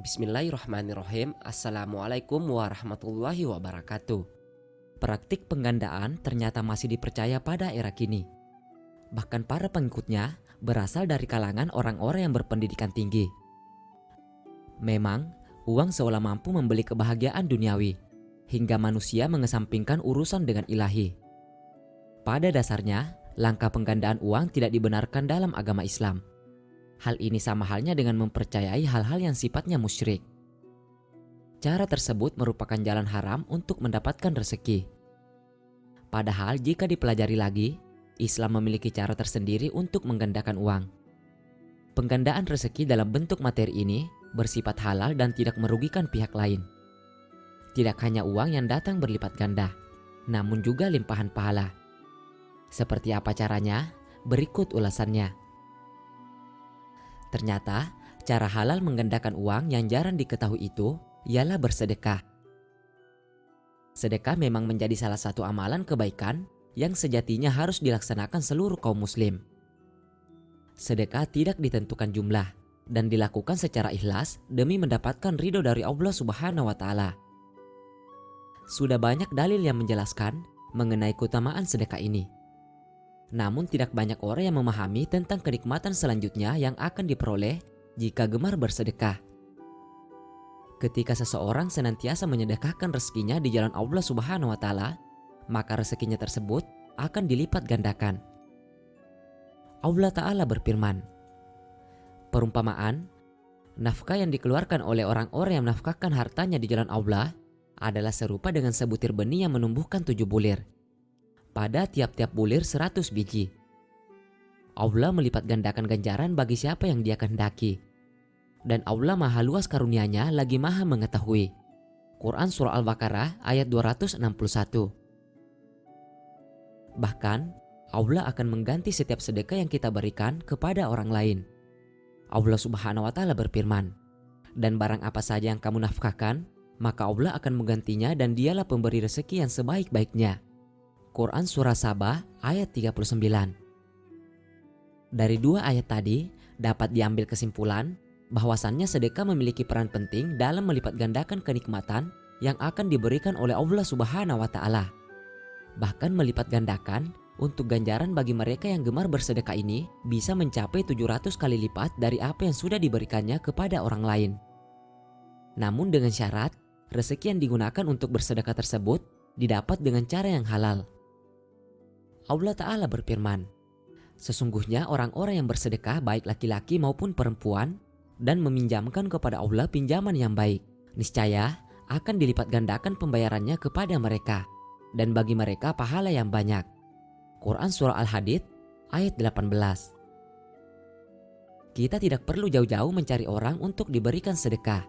Bismillahirrahmanirrahim. Assalamualaikum warahmatullahi wabarakatuh. Praktik penggandaan ternyata masih dipercaya pada era kini. Bahkan para pengikutnya berasal dari kalangan orang-orang yang berpendidikan tinggi. Memang, uang seolah mampu membeli kebahagiaan duniawi, hingga manusia mengesampingkan urusan dengan ilahi. Pada dasarnya, langkah penggandaan uang tidak dibenarkan dalam agama Islam. Hal ini sama halnya dengan mempercayai hal-hal yang sifatnya musyrik. Cara tersebut merupakan jalan haram untuk mendapatkan rezeki. Padahal jika dipelajari lagi, Islam memiliki cara tersendiri untuk menggandakan uang. Penggandaan rezeki dalam bentuk materi ini bersifat halal dan tidak merugikan pihak lain. Tidak hanya uang yang datang berlipat ganda, namun juga limpahan pahala. Seperti apa caranya? Berikut ulasannya. Ternyata, cara halal menggandakan uang yang jarang diketahui itu ialah bersedekah. Sedekah memang menjadi salah satu amalan kebaikan yang sejatinya harus dilaksanakan seluruh kaum muslim. Sedekah tidak ditentukan jumlah dan dilakukan secara ikhlas demi mendapatkan ridho dari Allah Subhanahu wa Ta'ala. Sudah banyak dalil yang menjelaskan mengenai keutamaan sedekah ini. Namun tidak banyak orang yang memahami tentang kenikmatan selanjutnya yang akan diperoleh jika gemar bersedekah. Ketika seseorang senantiasa menyedekahkan rezekinya di jalan Allah Subhanahu wa Ta'ala, maka rezekinya tersebut akan dilipat gandakan. Allah Ta'ala berfirman, perumpamaan, nafkah yang dikeluarkan oleh orang-orang yang menafkahkan hartanya di jalan Allah adalah serupa dengan sebutir benih yang menumbuhkan 7 bulir. Pada tiap-tiap bulir 100 biji. Allah melipat gandakan ganjaran bagi siapa yang Dia kehendaki. Dan Allah maha luas karunia-Nya lagi maha mengetahui. Quran Surah Al-Baqarah ayat 261. Bahkan, Allah akan mengganti setiap sedekah yang kita berikan kepada orang lain. Allah Subhanahu wa Ta'ala berfirman, dan barang apa saja yang kamu nafkahkan, maka Allah akan menggantinya dan Dialah pemberi rezeki yang sebaik-baiknya. Quran Surah Sabah ayat 39. Dari dua ayat tadi dapat diambil kesimpulan bahwasannya sedekah memiliki peran penting dalam melipat gandakan kenikmatan yang akan diberikan oleh Allah Subhanahu wa Ta'ala. Bahkan melipat gandakan untuk ganjaran bagi mereka yang gemar bersedekah ini bisa mencapai 700 kali lipat dari apa yang sudah diberikannya kepada orang lain. Namun dengan syarat, rezeki yang digunakan untuk bersedekah tersebut didapat dengan cara yang halal. Allah Ta'ala berfirman, sesungguhnya orang-orang yang bersedekah baik laki-laki maupun perempuan dan meminjamkan kepada Allah pinjaman yang baik, niscaya akan dilipat gandakan pembayarannya kepada mereka dan bagi mereka pahala yang banyak. Quran Surah Al-Hadid ayat 18. Kita tidak perlu jauh-jauh mencari orang untuk diberikan sedekah,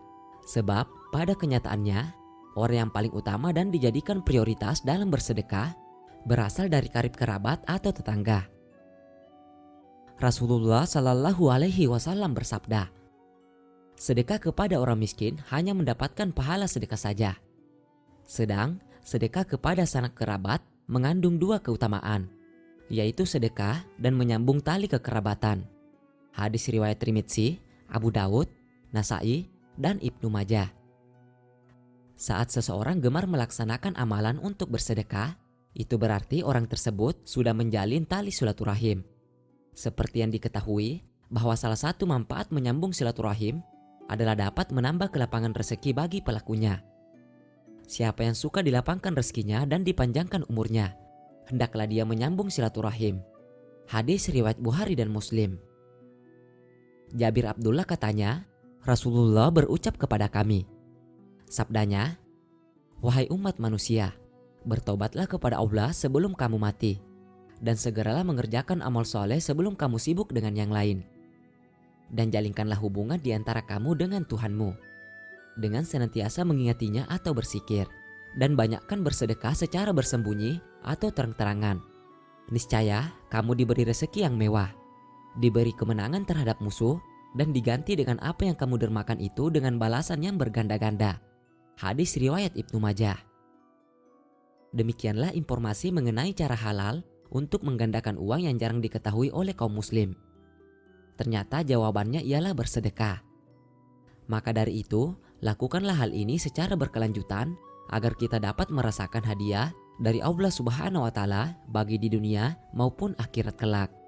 sebab pada kenyataannya orang yang paling utama dan dijadikan prioritas dalam bersedekah berasal dari karib kerabat atau tetangga. Rasulullah Shallallahu Alaihi Wasallam bersabda, sedekah kepada orang miskin hanya mendapatkan pahala sedekah saja. Sedang sedekah kepada sanak kerabat mengandung dua keutamaan, yaitu sedekah dan menyambung tali kekerabatan. Hadis riwayat Tirmidzi, Abu Dawud, Nasai, dan Ibnu Majah. Saat seseorang gemar melaksanakan amalan untuk bersedekah, itu berarti orang tersebut sudah menjalin tali silaturahim. Seperti yang diketahui bahwa salah satu manfaat menyambung silaturahim adalah dapat menambah kelapangan rezeki bagi pelakunya. Siapa yang suka dilapangkan rezekinya dan dipanjangkan umurnya, hendaklah dia menyambung silaturahim. Hadis riwayat Bukhari dan Muslim. Jabir Abdullah katanya, Rasulullah berucap kepada kami. Sabdanya, wahai umat manusia, bertobatlah kepada Allah sebelum kamu mati, dan segeralah mengerjakan amal soleh sebelum kamu sibuk dengan yang lain. Dan jalinkanlah hubungan di antara kamu dengan Tuhanmu, dengan senantiasa mengingatinya atau berzikir, dan banyakkan bersedekah secara bersembunyi atau terang-terangan. Niscaya kamu diberi rezeki yang mewah, diberi kemenangan terhadap musuh, dan diganti dengan apa yang kamu dermakan itu dengan balasan yang berganda-ganda. Hadis riwayat Ibnu Majah. Demikianlah informasi mengenai cara halal untuk menggandakan uang yang jarang diketahui oleh kaum muslim. Ternyata jawabannya ialah bersedekah. Maka dari itu, lakukanlah hal ini secara berkelanjutan agar kita dapat merasakan hadiah dari Allah Subhanahu wa Ta'ala bagi di dunia maupun akhirat kelak.